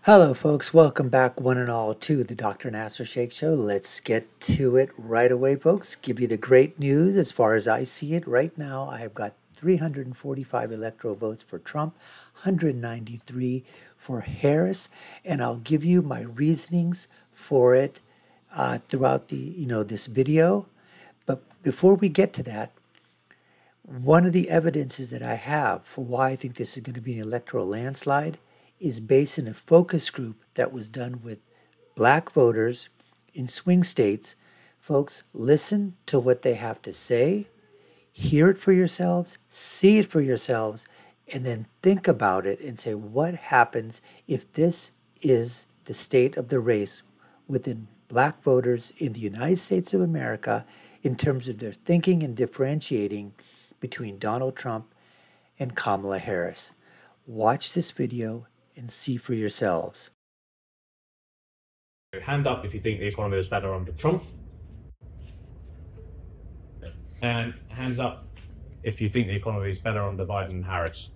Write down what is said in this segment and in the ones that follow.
Hello, folks. Welcome back, one and all, to the Dr. Nasser Shake Show. Let's get to it right away, folks. Give you the great news as far as I see it right now. I have got 345 electoral votes for Trump, 193 for Harris, and I'll give you my reasonings for it throughout this video. But before we get to that, one of the evidences that I have for why I think this is going to be an electoral landslide is based in a focus group that was done with black voters in swing states. Folks, listen to what they have to say, hear it for yourselves, see it for yourselves, and then think about it and say, what happens if this is the state of the race within black voters in the United States of America in terms of their thinking and differentiating between Donald Trump and Kamala Harris. Watch this video and see for yourselves. Hand up if you think the economy is better under Trump. And hands up if you think the economy is better under Biden and Harris.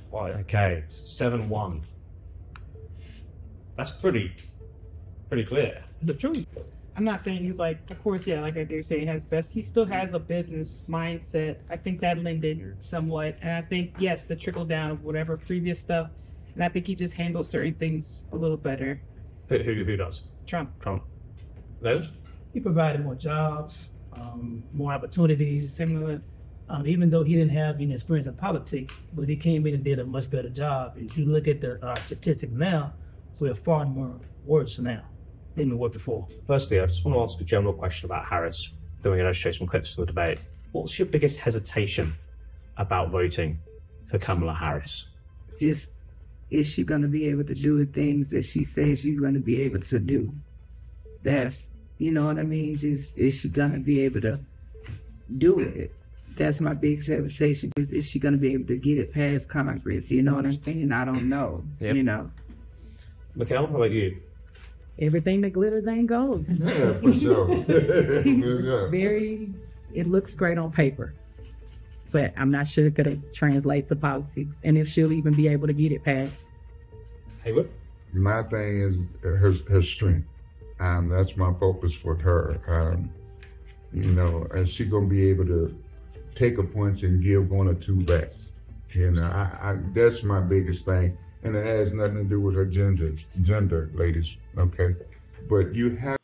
Why? Okay, 7-1. That's pretty clear. The truth. I'm not saying he's like, of course, yeah, like they're saying, has best. He still has a business mindset. I think that lended somewhat. And I think, yes, the trickle down of whatever previous stuff. And I think he just handles certain things a little better. Who does? Trump. Les? He provided more jobs, more opportunities. Similar. Even though he didn't have any experience in politics, but he came in and did a much better job. If you look at the statistics now, we're far more worse now than we were before. Firstly, I just want to ask a general question about Harris. Then we're going to show some clips of the debate. What's your biggest hesitation about voting for Kamala Harris? Just, is she going to be able to do the things that she says she's going to be able to do? That's, you know what I mean? Just, is she going to be able to do it? That's my biggest hesitation. Is she going to be able to get it past Congress? You know what I'm saying? I don't know. Yep. You know. Mikhail, how about you? Everything that glitters ain't gold. Yeah, for sure. It looks great on paper, but I'm not sure it could translate to politics, and if she'll even be able to get it passed. Haywood? My thing is her strength. That's my focus for her. And she gonna be able to take a punch and give one or two back. That's my biggest thing. And it has nothing to do with her gender, ladies, okay? But you have...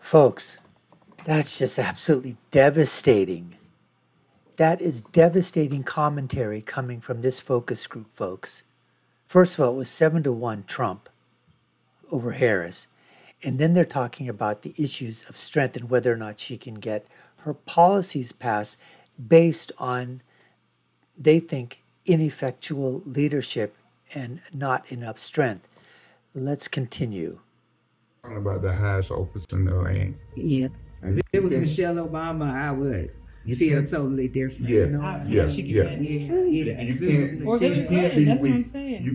Folks, that's just absolutely devastating. That is devastating commentary coming from this focus group, folks. First of all, it was 7-1 Trump over Harris. And then they're talking about the issues of strength and whether or not she can get her policies passed based on, they think, ineffectual leadership and not enough strength. Let's continue. Talking about the highest office in the land. Yeah. If it was Michelle Obama, I would feel totally different. Yeah, You know? You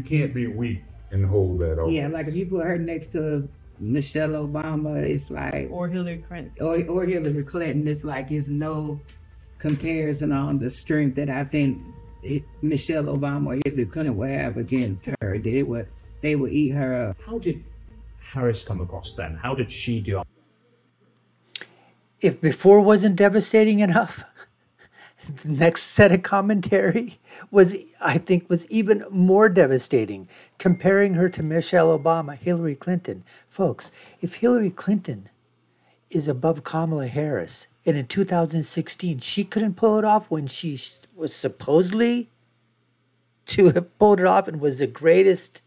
can't be weak and hold that office. Yeah, like if you put her next to Michelle Obama, it's like... Or Hillary Clinton. Or Hillary Clinton, it's like it's no comparison on the strength that I think Michelle Obama or Hillary Clinton would have against her. They would eat her up. How did Harris come across then? How did she do? If before wasn't devastating enough, the next set of commentary was even more devastating, comparing her to Michelle Obama, Hillary Clinton. Folks, if Hillary Clinton is above Kamala Harris, and in 2016, she couldn't pull it off when she was supposedly to have pulled it off and was the greatest,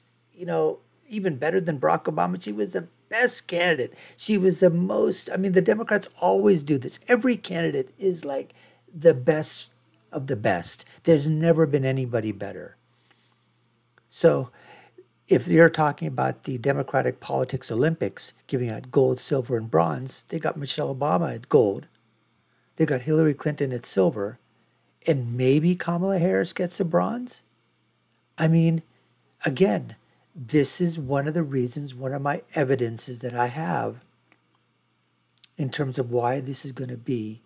even better than Barack Obama. She was the best candidate. She was the most, the Democrats always do this. Every candidate is like the best of the best. There's never been anybody better. So if you're talking about the Democratic Politics Olympics, giving out gold, silver, and bronze, they got Michelle Obama at gold. They got Hillary Clinton at silver. And maybe Kamala Harris gets the bronze? Again, this is one of the reasons, one of my evidences that I have in terms of why this is going to be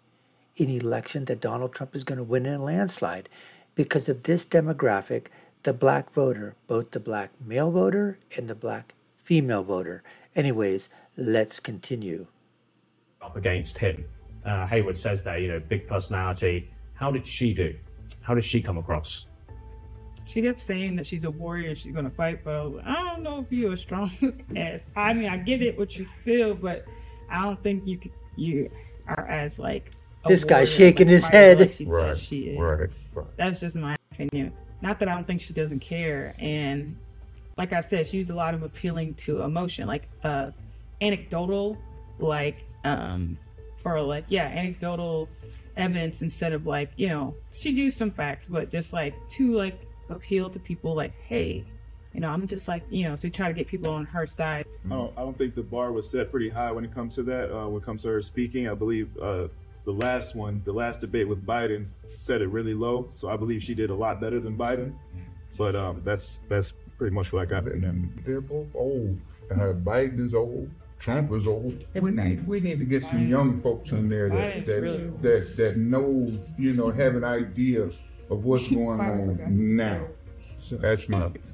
an election that Donald Trump is going to win in a landslide. Because of this demographic, the black voter, both the black male voter and the black female voter. Anyways, let's continue. Up against him. Hayward says there, big personality. How did she do? How did she come across? She kept saying that she's a warrior, she's gonna fight, but I don't know if you're as strong as. I mean, I get it what you feel, but I don't think you are as like. This guy's shaking his head. Like she Right, says she is. right. That's just my opinion. Not that I don't think she doesn't care, and like I said, she used a lot of appealing to emotion, like anecdotal, like anecdotal evidence instead of like she used some facts, but just like to like appeal to people, like, hey, I'm just like to try to get people on her side. I don't think the bar was set pretty high when it comes to that. When it comes to her speaking, I believe the last debate with Biden set it really low. So I believe she did a lot better than Biden. But that's pretty much what I got. And they're both old. Biden is old. Trump is old. And we need to get some young folks in there that knows, have an idea of what's going on now. So that's my opinion.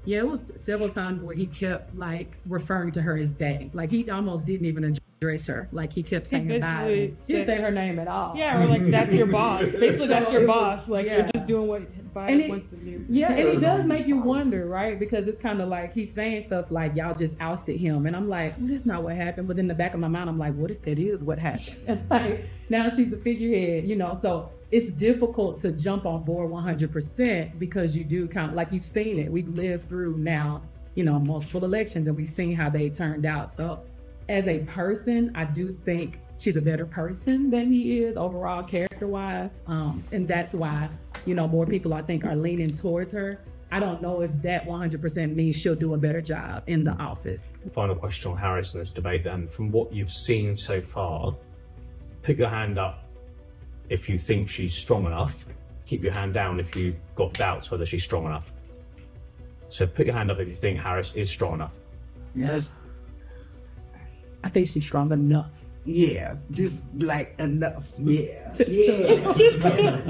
Yeah, it was several times where he kept like referring to her as they. Like he almost didn't even address her. Like he kept saying about it. He didn't say her name at all. Yeah, or like that's your boss. Basically, that's your boss. Like you're just doing what Biden wants to do. Yeah, and it does make you wonder, right? Because it's kind of like he's saying stuff like y'all just ousted him, and I'm like, well, that's not what happened. But in the back of my mind, I'm like, what if that is what happened? And like now she's the figurehead, so. It's difficult to jump on board 100% because you do kind of like you've seen it. We've lived through now, multiple elections and we've seen how they turned out. So as a person, I do think she's a better person than he is overall character wise. And that's why, more people I think are leaning towards her. I don't know if that 100% means she'll do a better job in the office. Final question on Harris in this debate then. From what you've seen so far, put your hand up if you think she's strong enough. Keep your hand down if you've got doubts whether she's strong enough. So put your hand up if you think Harris is strong enough. Yes. I think she's strong enough. Yeah, just like enough. Yeah. Just enough.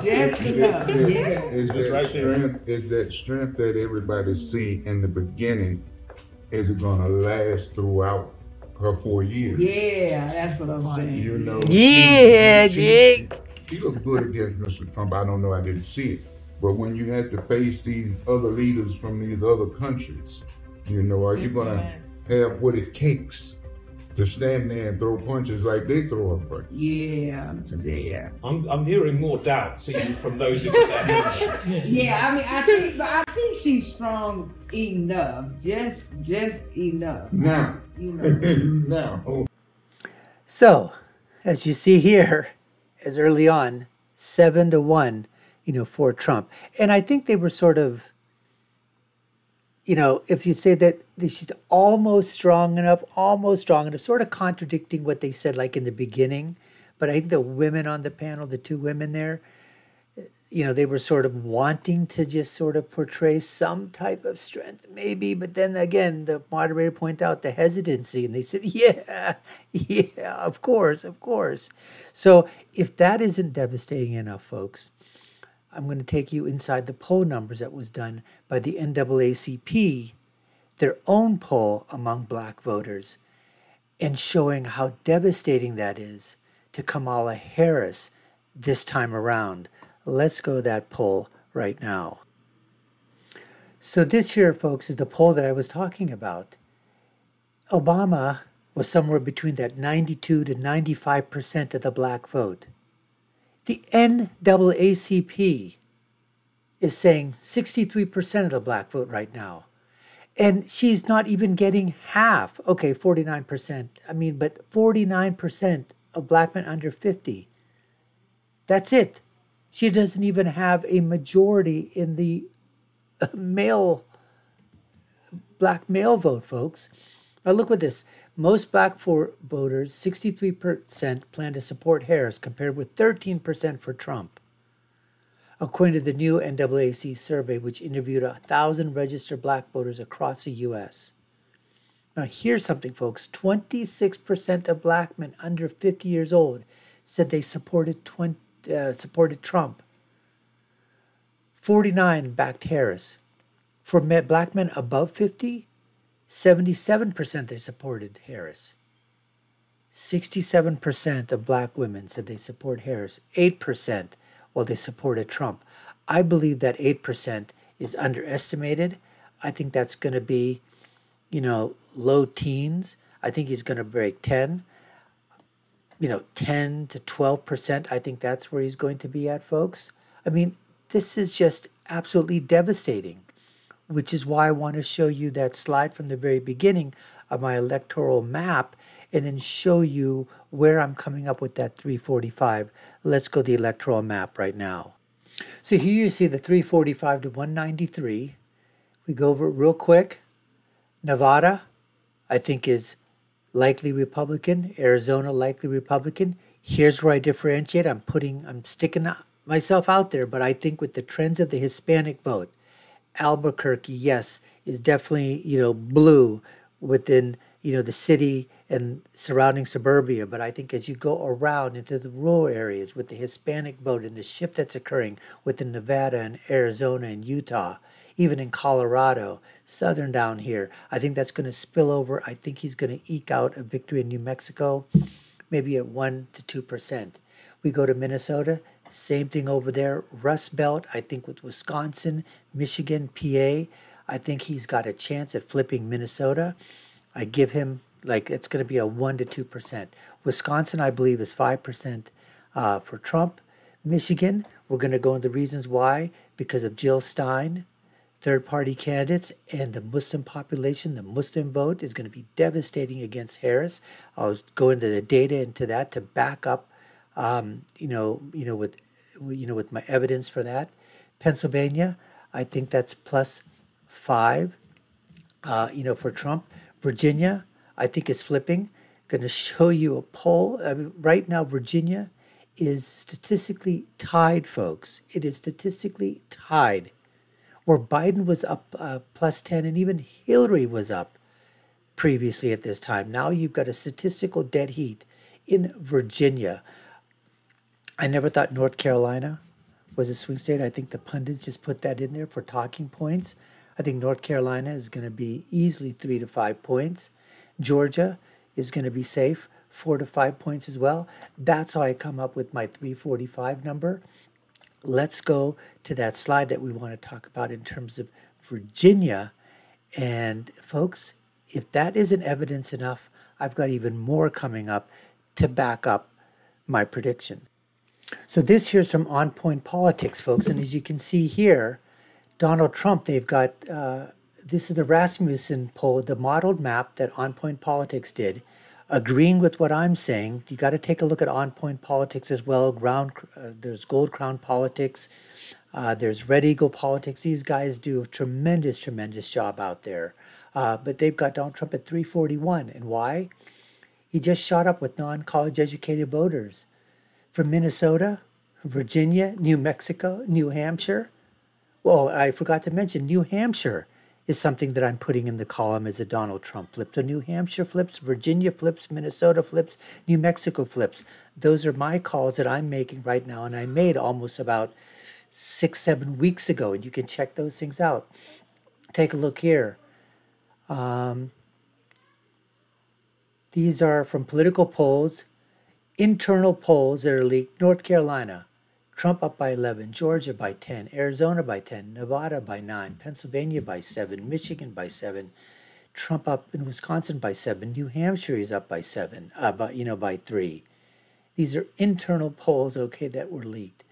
Yeah. Is that strength that everybody see in the beginning, is it gonna last throughout her 4 years? Yeah, that's what I'm saying. Yeah, Jake. She looked good against Mr. Trump. I don't know, I didn't see it. But when you have to face these other leaders from these other countries, are you gonna have what it takes to stand there and throw punches like they throw a punch? Yeah. I'm hearing more doubts even from those who put their hands up. Yeah, I mean, I think she's strong enough, just enough. Now. Now. So, as you see here, as early on, 7-1, for Trump. And I think they were sort of, if you say that she's almost strong enough, sort of contradicting what they said like in the beginning. But I think the women on the panel, the two women there, they were sort of wanting to just sort of portray some type of strength, maybe. But then again, the moderator pointed out the hesitancy, and they said, yeah, of course. So if that isn't devastating enough, folks, I'm going to take you inside the poll numbers that was done by the NAACP, their own poll among black voters, and showing how devastating that is to Kamala Harris this time around. Let's go to that poll right now. So this here, folks, is the poll that I was talking about. Obama was somewhere between that 92 to 95% of the black vote. The NAACP is saying 63% of the black vote right now. And she's not even getting half. Okay, 49%. But 49% of black men under 50. That's it. She doesn't even have a majority in the black male vote, folks. Now look at this. Most black voters, 63%, plan to support Harris, compared with 13% for Trump, according to the new NAACP survey, which interviewed 1,000 registered black voters across the U.S. Now here's something, folks. 26% of black men under 50 years old said they supported Trump. 49 backed Harris. For black men above 50, 77% they supported Harris. 67% of black women said they support Harris. 8%, well, they supported Trump. I believe that 8% is underestimated. I think that's going to be, low teens. I think he's going to break 10. 10 to 12%. I think that's where he's going to be at, folks. I mean, this is just absolutely devastating, which is why I want to show you that slide from the very beginning of my electoral map and then show you where I'm coming up with that 345. Let's go to the electoral map right now. So here you see the 345 to 193. We go over it real quick. Nevada, I think, is likely Republican. Arizona, likely Republican. Here's where I differentiate. I'm sticking myself out there, but I think with the trends of the Hispanic vote, Albuquerque, yes, is definitely, blue within, the city and surrounding suburbia. But I think as you go around into the rural areas with the Hispanic vote and the shift that's occurring within Nevada and Arizona and Utah, even in Colorado, southern down here, I think that's going to spill over. I think he's going to eke out a victory in New Mexico, maybe at 1 to 2%. We go to Minnesota, same thing over there. Rust Belt, I think with Wisconsin, Michigan, PA, I think he's got a chance at flipping Minnesota. I give him, it's going to be a 1 to 2%. Wisconsin, I believe, is 5% for Trump. Michigan, we're going to go into the reasons why, because of Jill Stein, third-party candidates, and the Muslim population. The Muslim vote is going to be devastating against Harris. I'll go into the data into that to back up, with my evidence for that. Pennsylvania, I think that's +5, for Trump. Virginia, I think is flipping. Going to show you a poll. I mean, right now, Virginia is statistically tied, folks. It is statistically tied. Where Biden was up +10 and even Hillary was up previously at this time. Now you've got a statistical dead heat in Virginia. I never thought North Carolina was a swing state. I think the pundits just put that in there for talking points. I think North Carolina is going to be easily 3 to 5 points. Georgia is going to be safe, 4 to 5 points as well. That's how I come up with my 345 number. Let's go to that slide that we want to talk about in terms of Virginia. And folks, if that isn't evidence enough, I've got even more coming up to back up my prediction. So this here's from On Point Politics, folks. And as you can see here, Donald Trump, they've got, this is the Rasmussen poll, the modeled map that On Point Politics did, agreeing with what I'm saying. You got to take a look at On Point Politics as well. There's Gold Crown Politics. There's Red Eagle Politics. These guys do a tremendous, tremendous job out there. But they've got Donald Trump at 341. And why? He just shot up with non-college educated voters from Minnesota, Virginia, New Mexico, New Hampshire. Well, I forgot to mention New Hampshire is something that I'm putting in the column as a Donald Trump flip. So New Hampshire flips, Virginia flips, Minnesota flips, New Mexico flips. Those are my calls that I'm making right now, and I made almost about 6-7 weeks ago, and you can check those things out. Take a look here. These are from political polls, internal polls that are leaked. North Carolina, Trump up by 11, Georgia by 10, Arizona by 10, Nevada by 9, Pennsylvania by 7, Michigan by 7, Trump up in Wisconsin by 7, New Hampshire is up by 7, by 3. These are internal polls, okay, that were leaked.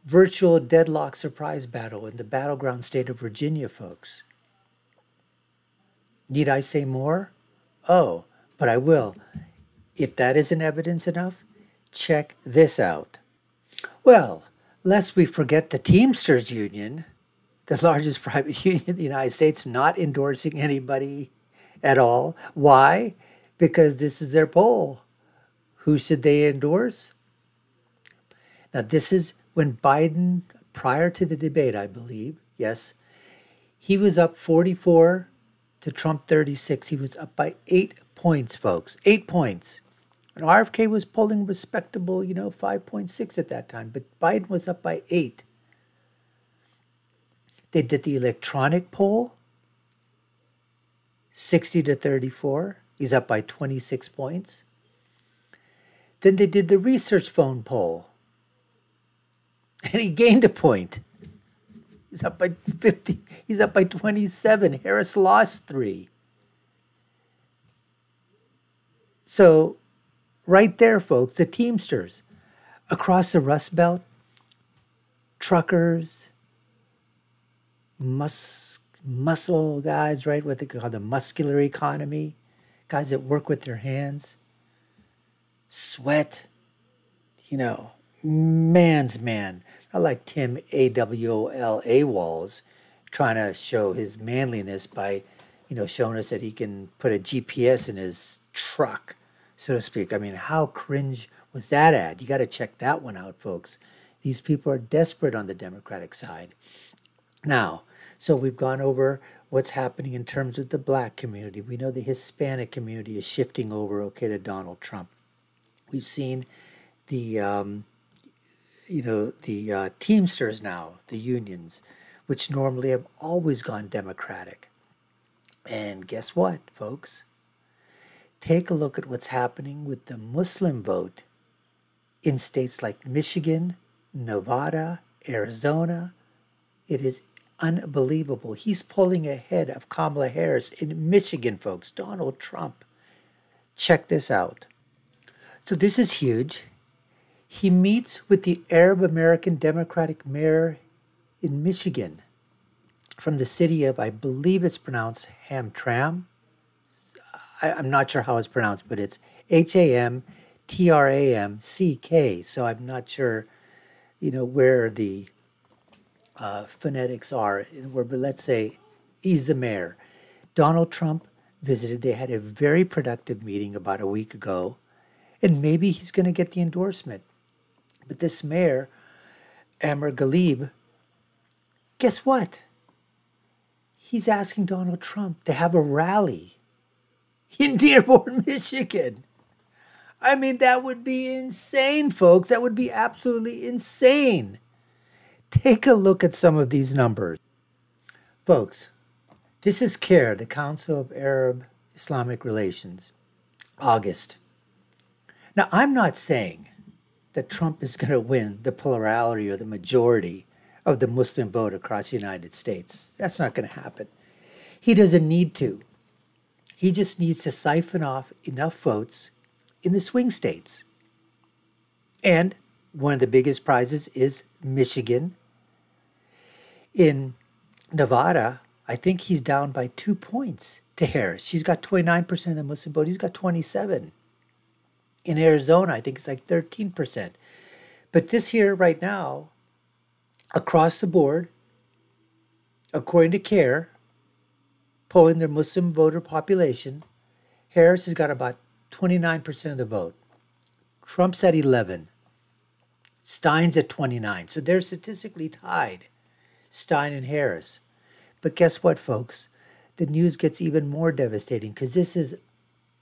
Virtual deadlock surprise battle in the battleground state of Virginia, folks. Need I say more? Oh, but I will. If that isn't evidence enough, check this out. Well, lest we forget the Teamsters Union, the largest private union in the United States, not endorsing anybody at all. Why? Because this is their poll. Who should they endorse? Now, this is when Biden, prior to the debate, I believe, yes, he was up 44 to Trump 36. He was up by 8 points, folks. 8 points. And RFK was polling respectable, 5.6 at that time. But Biden was up by 8. They did the electronic poll, 60 to 34. He's up by 26 points. Then they did the research phone poll, and he gained a point. He's up by 50. He's up by 27. Harris lost 3. So right there, folks, the Teamsters across the Rust Belt, truckers, muscle guys, right? What they call the muscular economy, guys that work with their hands, sweat, man's man. Not like Tim AWOL Walls trying to show his manliness by, showing us that he can put a GPS in his truck, so to speak. I mean, how cringe was that ad? You got to check that one out, folks. These people are desperate on the Democratic side. Now, so we've gone over what's happening in terms of the black community. We know the Hispanic community is shifting over, to Donald Trump. We've seen the Teamsters now, the unions, which normally have always gone Democratic. And guess what, folks? Take a look at what's happening with the Muslim vote in states like Michigan, Nevada, Arizona. It is unbelievable. He's pulling ahead of Kamala Harris in Michigan, folks. Donald Trump. Check this out. So this is huge. He meets with the Arab American Democratic mayor in Michigan from the city of, I believe it's pronounced Hamtramck. I'm not sure how it's pronounced, but it's Hamtramck. So I'm not sure, where the phonetics are. But let's say he's the mayor. Donald Trump visited. They had a very productive meeting about a week ago, and maybe he's going to get the endorsement. But this mayor, Amr Ghalib, guess what? He's asking Donald Trump to have a rally in Dearborn, Michigan. I mean, that would be insane, folks. That would be absolutely insane. Take a look at some of these numbers. Folks, this is CAIR, the Council of Arab Islamic Relations, August. Now, I'm not saying that Trump is going to win the plurality or the majority of the Muslim vote across the United States. That's not going to happen. He doesn't need to. He just needs to siphon off enough votes in the swing states. And one of the biggest prizes is Michigan. In Nevada, I think he's down by 2 points to Harris. She's got 29% of the Muslim vote. He's got 27%. In Arizona, I think it's like 13%. But this here right now, across the board, according to CAIR, polling their Muslim voter population, Harris has got about 29% of the vote. Trump's at 11%. Stein's at 29%. So they're statistically tied, Stein and Harris. But guess what, folks? The news gets even more devastating because this is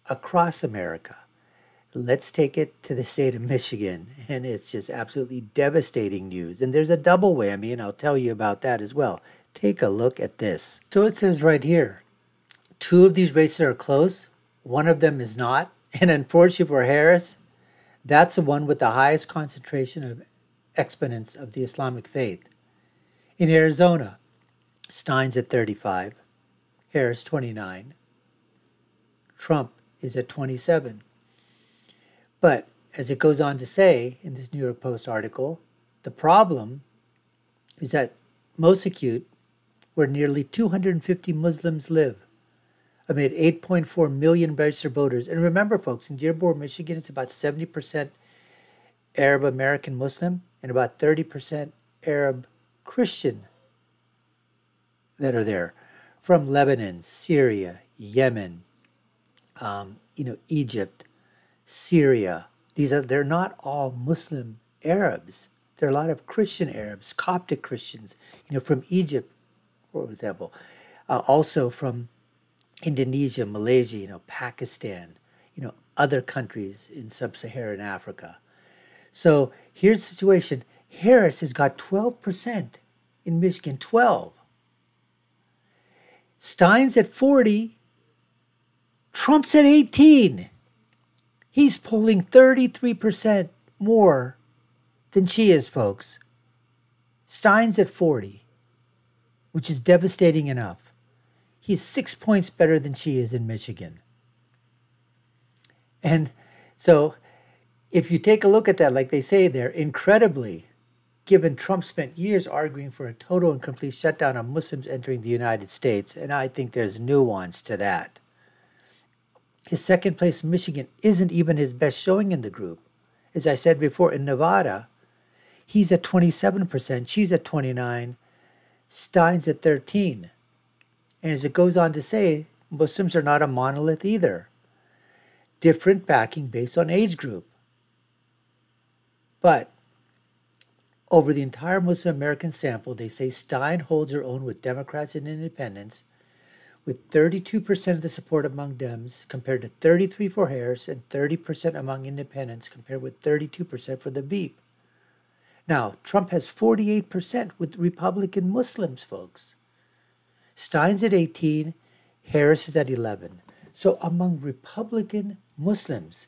across America. Let's take it to the state of Michigan, and it's just absolutely devastating news. And there's a double whammy, and I'll tell you about that as well. Take a look at this. So it says right here, 2 of these races are close. One of them is not. And unfortunately for Harris, that's the one with the highest concentration of exponents of the Islamic faith. In Arizona, Stein's at 35, Harris 29, Trump is at 27. But as it goes on to say in this New York Post article, the problem is that most acute, where nearly 250 Muslims live, amid 8.4 million registered voters. And remember, folks, in Dearborn, Michigan, it's about 70% Arab American Muslim and about 30% Arab Christian that are there from Lebanon, Syria, Yemen, Egypt, Syria. They're not all Muslim Arabs. There are a lot of Christian Arabs, Coptic Christians, from Egypt, for example, also from Indonesia, Malaysia, Pakistan, other countries in sub-Saharan Africa. So here's the situation. Harris has got 12% in Michigan, 12. Stein's at 40. Trump's at 18. He's polling 33% more than she is, folks. Stein's at 40, which is devastating enough. He's 6 points better than she is in Michigan. And so if you take a look at that, like they say there, incredibly, given Trump spent years arguing for a total and complete shutdown of Muslims entering the United States, and I think there's nuance to that. His second place in Michigan isn't even his best showing in the group. As I said before, in Nevada, he's at 27%, she's at 29%, Stein's at 13%. And as it goes on to say, Muslims are not a monolith either. Different backing based on age group. But over the entire Muslim American sample, they say Stein holds her own with Democrats and independents, with 32% of the support among Dems compared to 33% for Harris and 30% among independents compared with 32% for the Veep. Now, Trump has 48% with Republican Muslims, folks. Stein's at 18, Harris is at 11. So among Republican Muslims,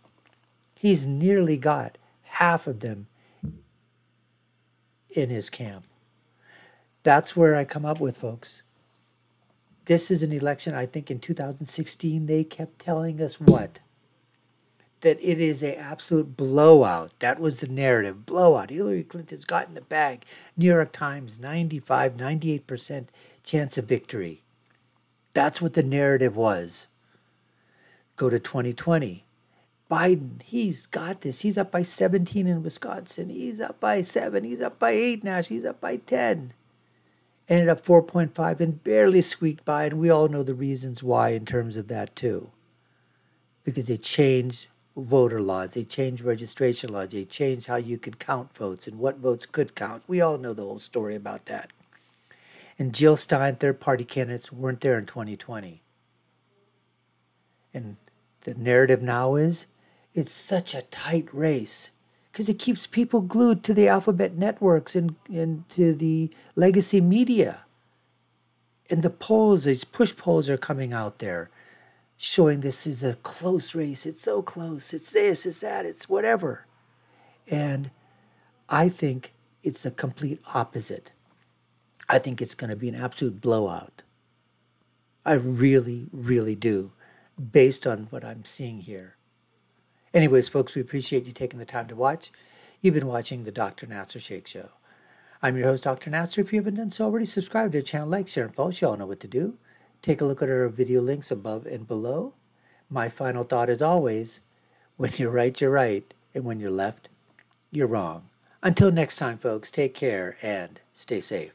he's nearly got half of them in his camp. That's where I come up with, folks. This is an election, I think in 2016, they kept telling us what? That it is an absolute blowout. That was the narrative, blowout. Hillary Clinton's gotten the bag. New York Times, 95, 98% chance of victory. That's what the narrative was. Go to 2020. Biden, he's got this. He's up by 17 in Wisconsin. He's up by 7. He's up by 8 now. She's up by 10. Ended up 4.5 and barely squeaked by. And we all know the reasons why in terms of that too. Because they changed voter laws. They changed registration laws. They changed how you could count votes and what votes could count. We all know the whole story about that. And Jill Stein, third-party candidates, weren't there in 2020. And the narrative now is it's such a tight race because it keeps people glued to the alphabet networks and to the legacy media. And the polls, these push polls are coming out there showing this is a close race. It's so close. It's this, it's that, it's whatever. And I think it's the complete opposite. I think it's going to be an absolute blowout. I really, really do, based on what I'm seeing here. Anyways, folks, we appreciate you taking the time to watch. You've been watching the Dr. Nasser Shake Show. I'm your host, Dr. Nasser. If you haven't done so already, subscribe to the channel, like, share, and post. You all know what to do. Take a look at our video links above and below. My final thought is always, when you're right, and when you're left, you're wrong. Until next time, folks, take care and stay safe.